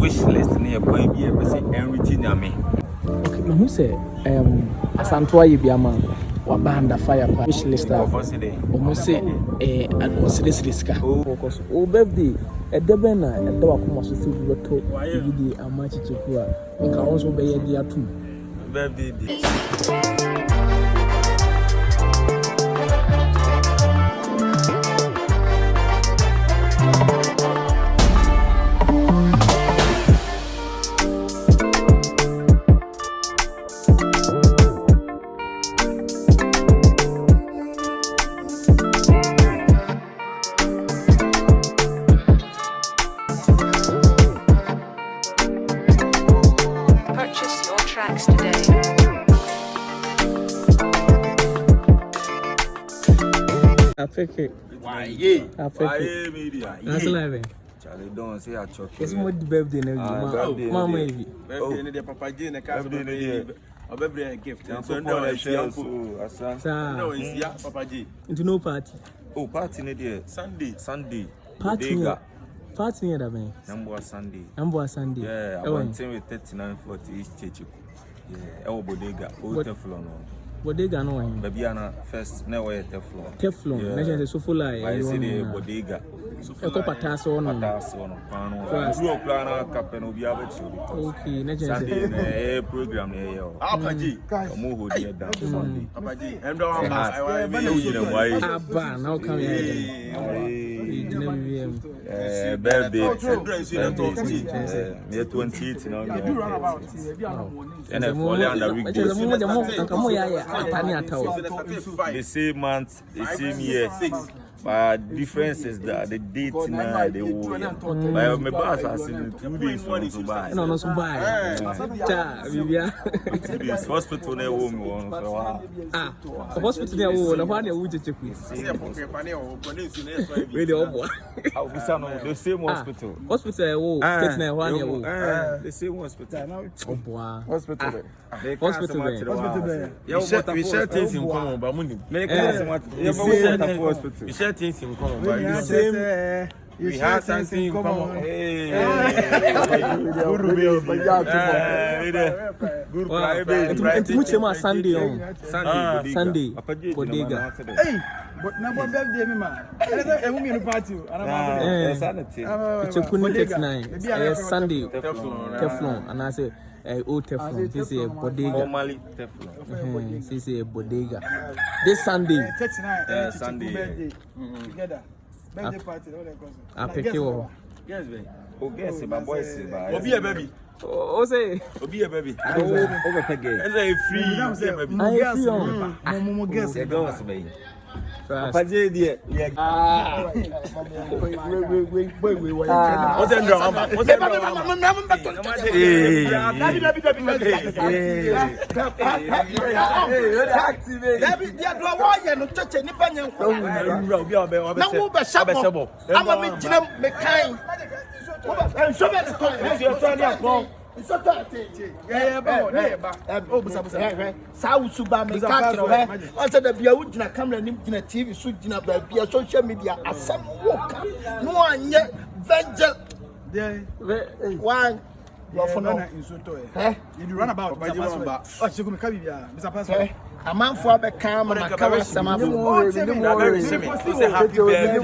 Wishlist near point be everything I mean. Okay, who say Asantewaa you be a man or band a fire Wishlist almost say almost this risk. Oh birthday a debena and dog must still be told the amachi to poor and can also be a dear too. Birthday. Purchase your tracks today. I pick it. Why, yeah. I pick it. Media. That's 11. Charlie, don't say I choke. It's more the birthday now. Mama, Birthday in the Papa Jane, a car, a birthday gift. And so no, it's no, it's Papa G. Into no party. Oh, party in the Sunday. Party near that man. Number Sunday. Yeah, I went in with 3940 East Kyekyeku. Yeah, bodega, Teflon. Bodega no one. Baby Anna first never Teflon. Teflon. Measure the Sufula. I see the bodega. A copper tasso on. Blue plan captain will be able to. Okay, Sunday program here. Apaji. Move here down Sunday. Apaji. Abba, now come here. Birthday. Near 28 now. And I fall under weekdays. The same month, the same year. But difference is that the date now they will. But my boss has in 2 days for to buy. No, so buy. Hospital near home. Hospital near home. One year we check. The same hospital. Hospital. That's now 1 year. The same hospital. Hospital. We share things in common, but money. We share things in common, but we have something in common. Sunday. Bodega. Hey, but now what birthday me man? I won't be in the party. Sunday. Teflon. And I say old Teflon. This is a bodega. Normally Teflon. This is a bodega. This Sunday. 39. Sunday. Together. Birthday party. I pick you. Yes, baby. Oh, guess my boys. Obi a baby. Oh, say. Obi a baby. Over again. It's a free. Momo guess. Girls, baby. Papa J, dear. What's that drama? What's that TV, social media, some walk. No one yet venture. One. In Soto. You run about by the oh, she could come here, Mr. Pastor. A man for the camera, and cover some of them. Happy birthday.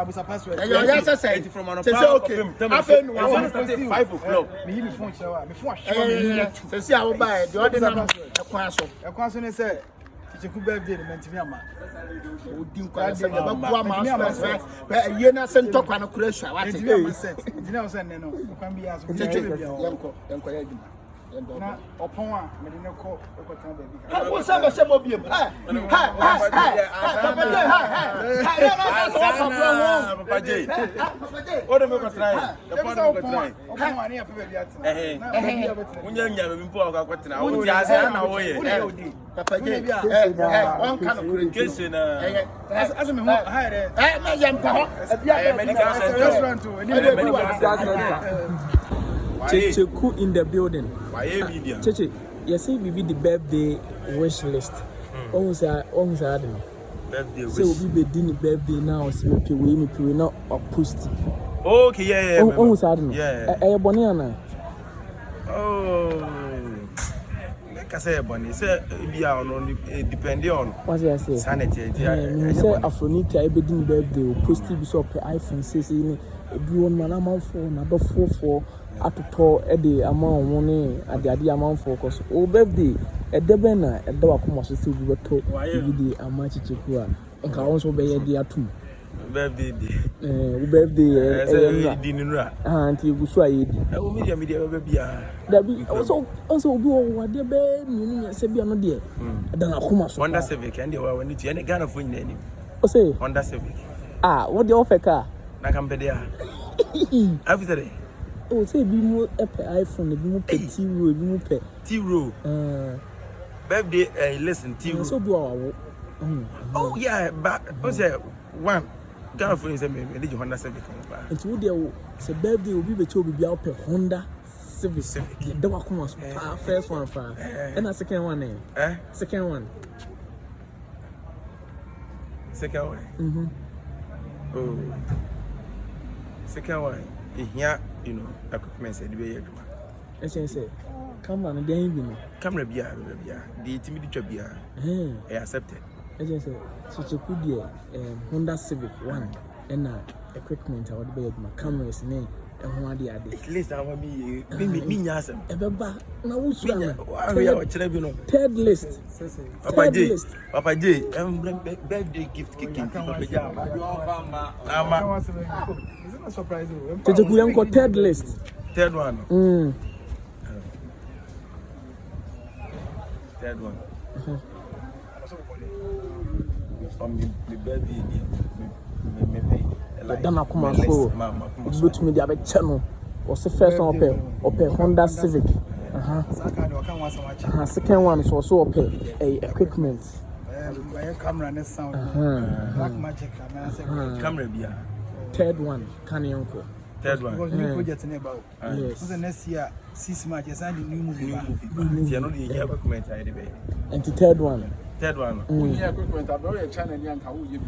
Mr. Pastor. Yes, I say from an okay. 5 o'clock. Me before shower, before shower. See, I will buy the other number. A question is said. Kyekyeku birthday the Mentimia. Odin kwa de ba bua ma sponsor. Ye na se ntokwa no kura what it is. Dina o se ne no. Kwan bi aso. Yanko ya djuma. Na opon a me de ne ko tan ba bi. Ko sa ba se mo biem. Papa J. O de me ko try. The part of ko try. Opon a ne ya pe ba bi at. Unya nya be mpo akwa tena. O di ase na wo ye. Papa J. One kind of communication. As me ho hire. Me yam pa ho. Medical restaurant to. Kyekyeku in the building. Why media? Cheche, you say we be the birthday wish list. Almost birthday wish. So we be doing birthday now. So me pay now or post. Okay, yeah. Oh, sad. Yeah. Boniana. Oh. Like I say, Bonnie, say, be on depending on what's I say? sanity. I say Afronita, I begin birthday, or post TV up iPhone, says in a blue man amount for number 4 at the tour at the amount money at the amount for cause. Oh, birthday, at the banner, at the Wakumas, still be told, the Amachikua, and can also be a dear too. Birthday. Birthday, dinner. and you go so I Media baby. that be also do what the bed meaning Sabia no dear. Then I come as Honda Civic and you are need any kind of phone name. say Honda Civic. what the offer car? Nakampedia. After day. Oh, say be more iPhone, be more Thier, be more Thier. Birthday, listen, Thier. So do our Oh yeah, but what's that one? Kind of phone is a major Honda Civic. It's would there say birthday will be the two be out per Honda Civic. The Wakumas first one far. And a second one, Second one. Second one. Oh. Second one. Here, you know, equipment said be here. As I say, come on, there ain't been. Camera be the timid be I accepted. As I say, such a good year, Honda Civic 1 and equipment I would be my cameras name and one the other. At least I want me yasam. Ebeba, now who's third list. Papa J, birthday gift kicking. Kyekyeku third list. Third one. Third one. Me birthday Dana kuma so but me dey channel was the first one up Honda Civic. Second one is also up equipment. Camera and sound. Black magic camera bia. Third one Kyekyeku. Third one. Because new project in about. Yes. So the next year 6 months you sign the new movie. You know the equipment I dey. And the third one. Third one. Equipment I brought a channel and how you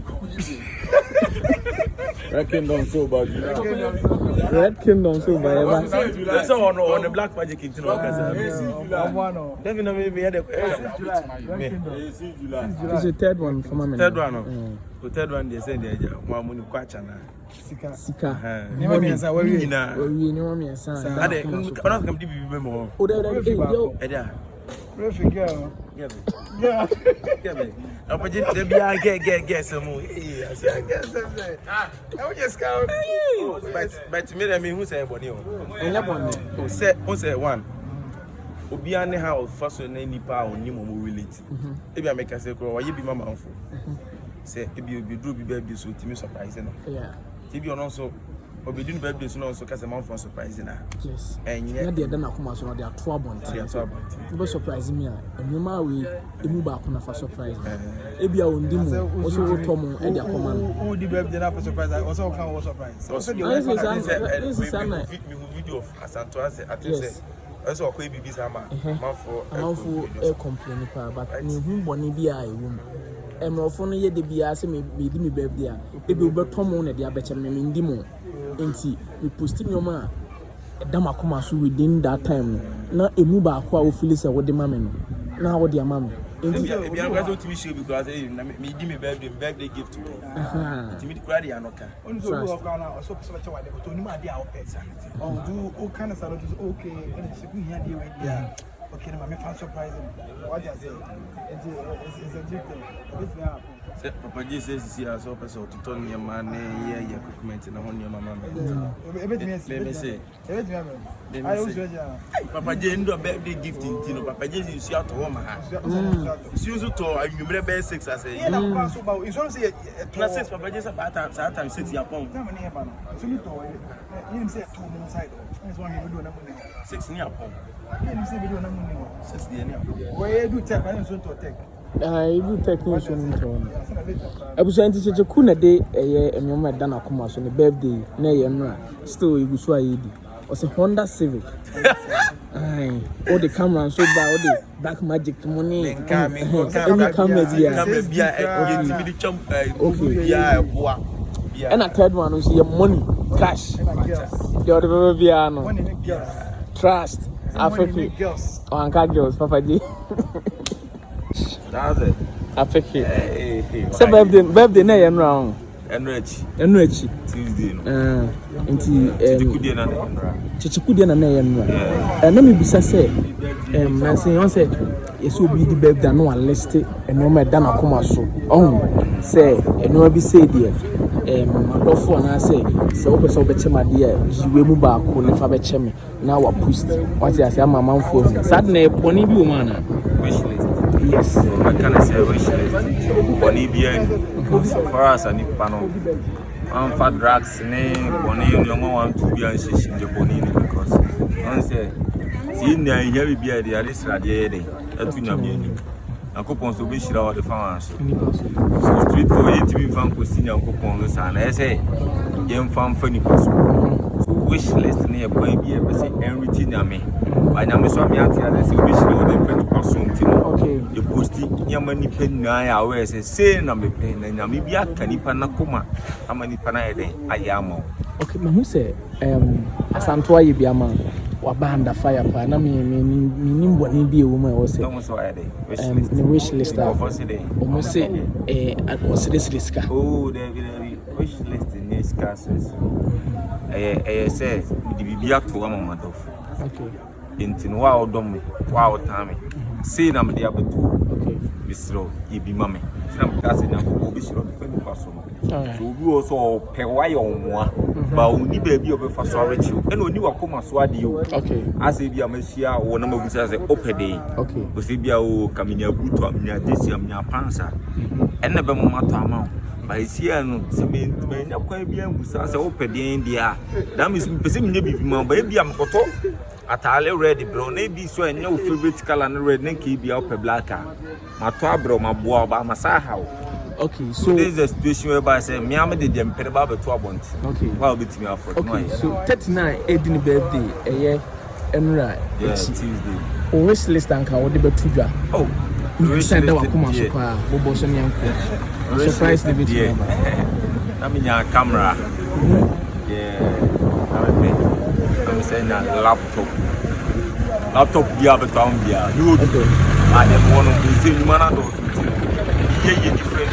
Red Kingdom so bad. Red Kingdom so bad. That's on the black magic in July. Let me know maybe had This is the third one for my third one. The third one they say they one money kwachana. Sika. Never means I worry. We know me son. Ade, cannot come to be more. Oh, there. Figure. Yeah. There be I get some more. I just count. But me, I mean, who say Bonnie? Who say one? Obi ane how first na nipa oni mo relate. Ebi ameka say ko why be mama onfo. Say ebi do be baby so timi surprise no. Yeah. Ebi ono so obi do birthday so no so ka say man for surprise na. Yes. Enye. Na dey na kuma so na dey to abont. Be surprise me a enuma we emu ba ko na for surprise. Ebi a ondi mo so wo to mo e dey akoma no. Who the birthday na for surprise? Also can was surprise. This is video of Asantewaa say I think say also ko bibi sama man for air complain pa but me hu boni bia e wo emrofo no ye de bia se me di me birthday a ebi obeto mo na de abeche me ndi mo enti me post me ma edam akoma so within that time na emu ba akwa o feel say wo de mame no na wo de mame enti ebi an gazo timi show because me di me birthday gift to me enti me kura de anoka on so go kwa na so pese beche wale to ni ma de a o pesa on do o kind of salute is okay and se ku hia de we dia okay na me fan surprise what you say it's a gift this na say Papa J says see as so person to turn your man here your equipment na hon your mama me say I also Papa J ndo birthday gift ntino Papa J is you to home ha si you to anwumre be 6 as say it's one say na 6 Papa J say that time 6 ya pon so you to you say 2 minutes side is one you do na 6 ni apon you say video na money 6 ni apon where do take and so to take ibu technician nto abusanti Kyekyeku na de enyoma da na koma so ne birthday na ye mra still igu so ayedi o se Honda Civic all the camera so ba all the black magic money camera bia e timi di chom bia boa and a third one so your money cash. The other baby, trust. African girls. Anka girls, Papa G. That's it. African. So birthday na yen round. Enrechi. Tuesday. Chichikudie na yen round. Na me bisa say na say on say yeso bi di birthday no a list and no me da na koma so. Oh, say no be say there. Adofo na say wo pese wo beche made a jiwe mu ba ko ne fa beche me na wa post what you say amanfo sad na poni bi o ma na Wishlist. yes I can say wishlist. Poni bi en so far as ani pano. I'm for drugs ne poni no mo want to be an shishin je poni because on say see na here bi dey at this radio dey atu nyame ni akopon so be shira wa the fan so street for it be fan ko senior akopon so na say yem fan fani paso wish list ne e boy bi e be say enrich nyame ba nyame so me ante as say be shira wa the fani paso ntino okay e posti nyama ni pen na ya we say na me pen na nyame bi aka ni pa na koma ama ni pa na e den ayama okay me hu say Asantewaa ye bi ama wabanda fire pa na me nimbo ni bi e wo ma wo say no so ayde the wish list of us today almost say risk oh there wish list in this cases say the bibia to wa mama dof okay intin wa odom wa otame say na me dia betu okay misro ye bi mame na me ka say na ko bi shiro fe ni paso so bi o so pe wa yo nwa ba oni ba bi o be fa so arechi e na oni wa koma so ade o okay ase bi amashia wo na magusa say opede okay o se bia o kaminya buto amnya desi amnya pansa enne be mo mato ama ba isia no se me nya kwa bia ngusa say opede dia that means pese me bibi ma ba bia mkoto atale red bro na bi so enya o favorite color na red na ke bia opede black mato abro maboa ba masaha okay so this is the situation where I say me am de dem pere ba beto abont okay why be me afford okay so 39 edin birthday eye enra Tuesday o wish list anka wo de betudwa oh we send that wakoma so pa bo bo so nyanko surprise the video na me nya camera yeah I'm saying a laptop bia beto am bia you and dem one of the same man and yeah different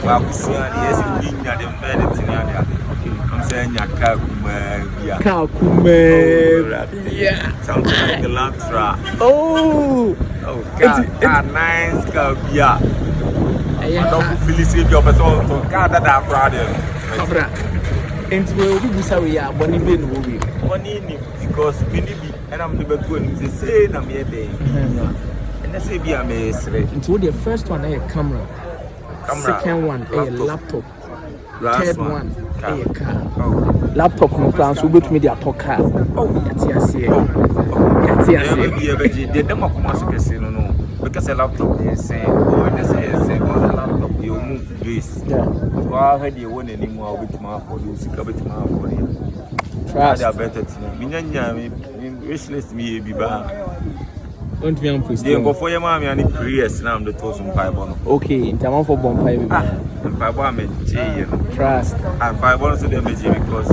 wa kusia yes we nya dem medicine ya I'm saying nya ka kuma yeah something like a Lantra oh car nice car bia I don't feel say your person to car that crowd kabra enti we obi busa we ya boni be no we money ni because me ni bi and I'm the betu ni say na me dey and I say be am straight into the first one a camera second one a laptop third one a car laptop no plan so bet me dey talk car yati ase de dem akoma so kese no because a laptop is say or they say because a laptop you move base wa had you one anymore with my for you sika with my for you trust are better to me nyanya me wishlist me bi ba don't be post dey go for your mommy and prayers now the toss some bible okay in terms of bomb pipe bible am je trust and bible so dem je because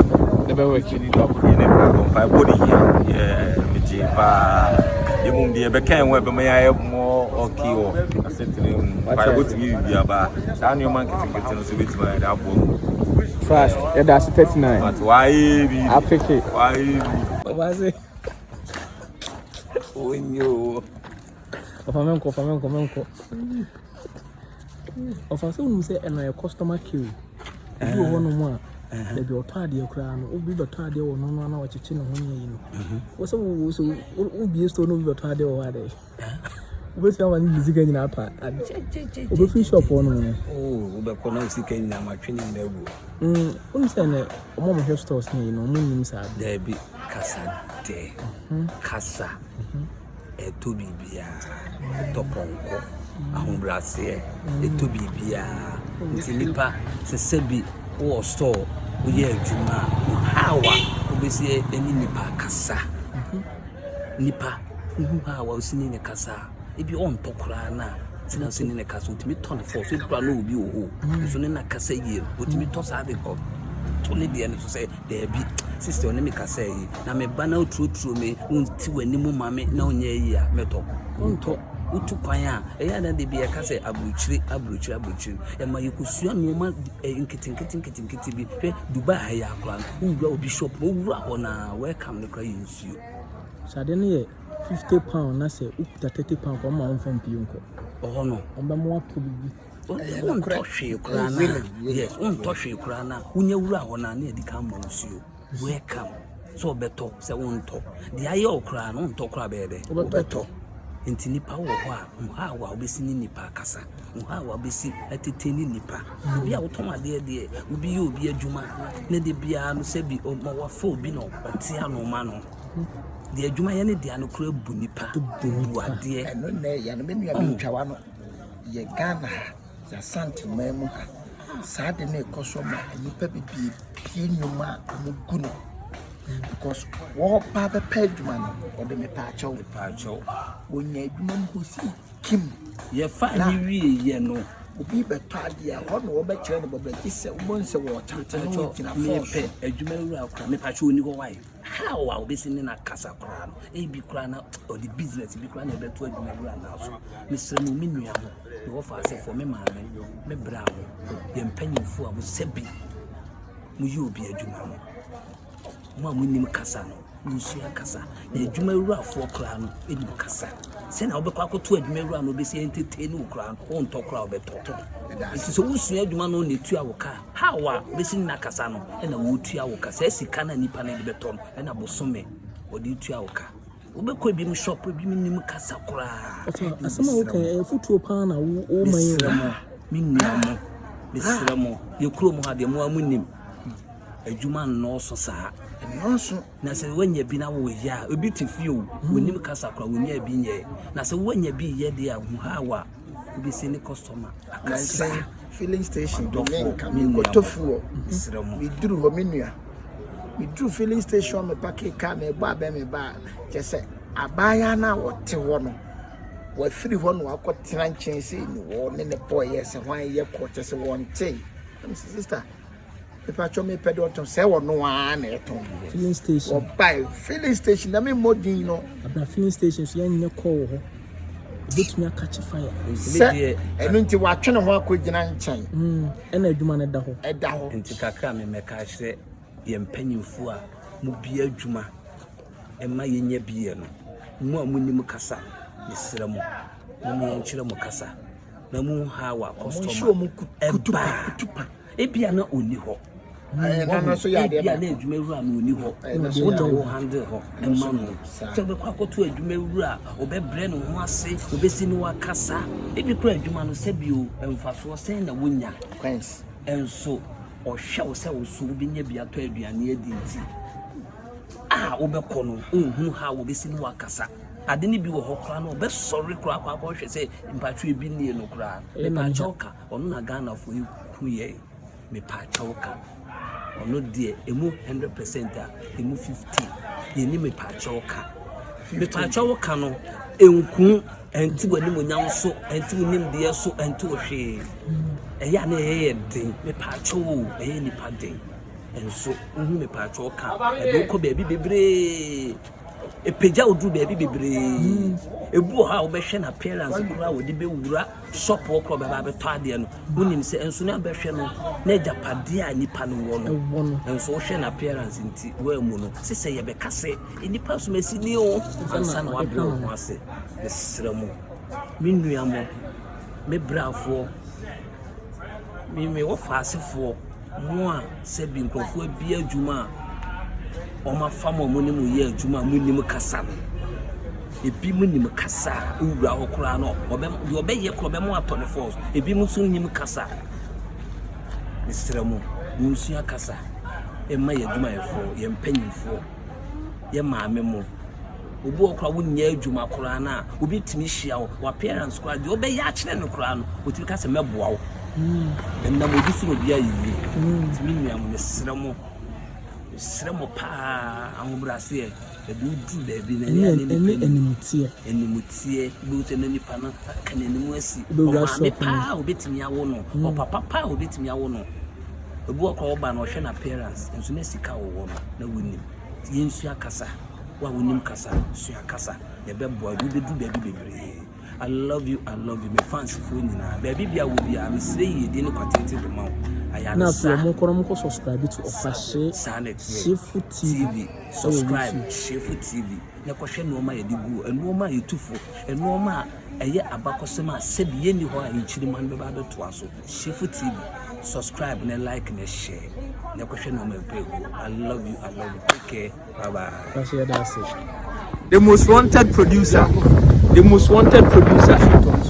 the be work you need to put in a bible yeah me je ba you mum dey be kan we be me ya more okay o asentene bible to me bi aba sa no man kete no so bit my that boy trust yeah that's 39 but why be I pick it why was it onyo Ofamenko. Ofase unu say eno customer queue. Ebi wo no mo a, ebi otade akura no, obi betade wo no no na wachichi no ho yi no. Wo so obi store no obi betade wo ha dey. Obi say am ni music nyina apa. Obi free shop wo no. Oh, obi ko na sika nyina matwene na ebu. Unu say na omo hair stores ni no mo nim sa. There be kasa de. Kasa. Eto bibia eto ponko ahombrase eto bibia ntilipa sesebi wo store wo ye adwuma hawa obesi eni nipa kasa nipa hawa osini ne kasa ebi on tokura na sina osini ne kasa otimi ton for so dura no obi oho so ne na kasa yie otimi to sa de ko Tony the end to say there be sister on me can say na me bana true me unti wani mu mame na onye ya meto unto utu kwan a eya na de bi e ka say abruchiri e ma yikusua no ma nkiti bi hwe Dubai ya akwa uwura obi shop uwura ona welcome ne kra yinsuo sade ne ye £50 na say ukuta £30 kwa ma onfam pie nko no omba mo ato bibi untoshe kurana yes untoshe kurana unyewura ona na edika ma nsuo welcome so beto se unto de aye okra no unto kra bebe beto enti nipa wo ho a mha wa obesi ni nipa kasa mha wa obesi ateteni nipa obi a woton ade de obi ye obi adwuma ne de bia no se bi ma wa fa obi no ate ano ma no de adwuma ye ne de ano kra bu nipa bu ade eno na ya no me nua bi twa wa no ye Ghana ya Asantewaa mu ha saa de na ekoso ma nipa bibi pie nyuma mu guno because what papa pedman or the mepacho when you see Kim ye fa ni wie ye no obi beto dia ho no be kire no be kise umonse wo tante no kina fe adwuma wura akra mepacho oni ho wai how a obesi ni na kasa kra no e bi kra na or the business bi kra na be to adwuma wura na so misre no minua ho no wo fa se for me maame Mcbrown ye mpanyimfo a mo sebi mu yi obi adwuma no mo amunim kasa no nsuya kasa na adwuma wura afo kra no enim kasa se na obekwa akoto adwuma wura no obesi entertain wo kra no on to kra obeto nti so usuya adwuma no na tu awoka how a obesi na kasa no na wo tu awoka se sika na nipa na beto no na bosome odi tu awoka obekwa bi mu shop bi nim kasa kra asema wo ka futuo pa na wo mayo minniamo misramo ye krom ha de mo amunim adwuma no so saa no so na se wanya bi na wo ya obi tifio wonim kasa kra wonya bi nye na se wanya bi ye de a hu hawa obi se ni customer akasa filling station do me go to fuo we duru ho menua we duru filling station me pack car me ba be me ba je se abaya na wote ho no wa free ho no akotena nchen se ni wo ne ne boy yes hwan ye ko je se won tay sister if I show me pedo to say no one filling station or buy filling station na me modin no abra filling station so yan nye call ho bit me catch fire eno nti wa twene ho akogina nchen ena adwuma ne da ho nti kakra me meka hye ye mpanyimfo a mu bia adwuma ema ye nya bia no mu amunim kasa misra mu mu ye nkyere mu kasa na mu hawa customer kutupa ebia na oni ho na so ya de na adwuma wura na oni ho wo do wo handle ho ema no so be kwa koto adwuma wura obebre no ho ase obesi ni wakasa ebi kura adwuma no sebio emfaso sen na wonya queens enso ohwe wo se wo so obinya bia to aduane adi nti obekọ no ohunu ha obesi ni wakasa ade ni bi wo hokra no be sorry kra kwa hwe se mpatwe bi nie no kra le pa choka onu na Ghana fo kuye me pa choka ono de emu 100% a emu 50 ye ni me pa choka no enku enti wani mo nyam so enti wonim de so enti ohwe eya na ye den me pa cho eye ni pa den enso ohu me pa choka e do ko bebi bebre epeja odu bebi bebre ebu ha obehwe na parents kura wodi be wura shop okro baba be to ade no wonim se enso na behwe no na japade a nipa no wo no enso wo hwe na parents nti wo amu no sese ye be kase nipa so mesi ni o ansa na wa bra ho ase esramo minua mo me brafo me wo faasefo mo a se bi nkrofo abi adwuma o ma famo mo ni mo ye adwuma mo ni mo kasa no ebi mo ni mo kasa owura hokora no obe ye kro be mo atone force ebi mo so ni mo kasa misramo musia kasa e ma ye adwuma ye mpanyimfo ye maame mo obi okra wonya adwuma kora na obi timi hia wo parents kora de obe ya kire no kora no otimi kasa meboa wo na mo disu obi ayi timi nua mo misramo pa ahobrase e du de bi na ya ni enimutie bi o na nipa na kan enimu asi o ma me pa obetimi awo no o papa pa obetimi awo no Obu akwa no hwe na parents enso na sika wo na wonim yensu akasa wa wonim kasa su akasa ye bebo adu bedu bebre. I love you my fans for nyina baby bia wo bia me sire ye de ne kwatete de ma na for mo kono subscribe to Ofashe Shefu TV subscribe Shefu TV na ko hwe no ma ye de gu eno ma ye tufo eno ma eye abakosema sebi ye ni ho a nchiri man be ba beto aso Shefu TV subscribe and like and share. I love you. Take care. Bye bye. That's it. The most wanted producer.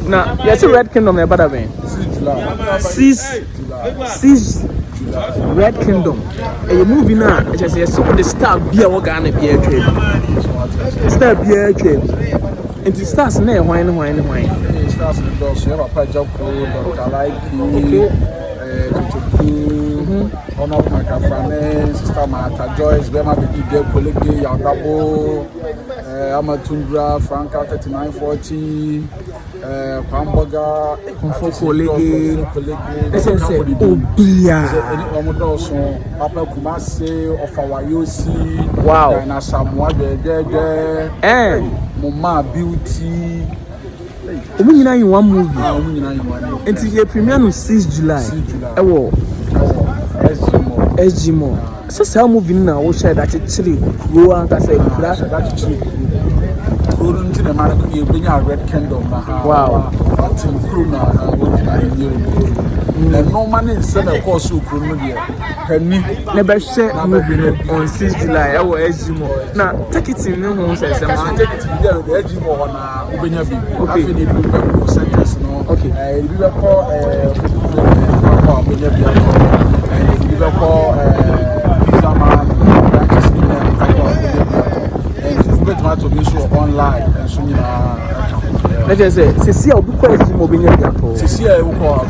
Now, yes, a Red Kingdom. About when? 6 Red Kingdom. A movie now. It just yes, the star be a organ be a trade. Star be a trade. And the stars near wine. Stars in the door. So have a job called okay. Honor my friend, Sister Martha Joyce, Bema Bigi, Colleague, Yagabo, Amatundra, Franca 3940, Kwamboga, colleague, Obia, Papa Kumase, of our UC, wow, and Samoa, Mama Beauty. We in one movie. Until the premiere on 6 July. SG so say movie now we share that actually go and say that actually go into the market you bring a Red Kingdom wow team crew na no man in seven course crew no there penny never share movie on 6 July SG now take it in no say take it there the SG na ubenya bi okay the sentence no okay we will call ubenya bi and we will call to be so online and so let's just say see how big price mo be near to see how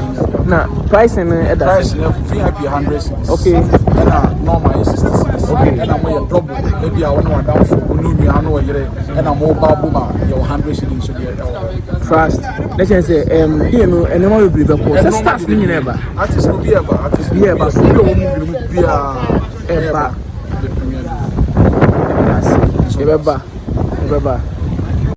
na price and price VIP 100 okay and normal 60 okay and I'm double maybe I want down for no me I know here and I'm mobile boomer your 100 shillings so there fast let's just say you know and no be be ko start ni never artist no be ever artist be ever so no movie be ever the premier that's it. Bye bye.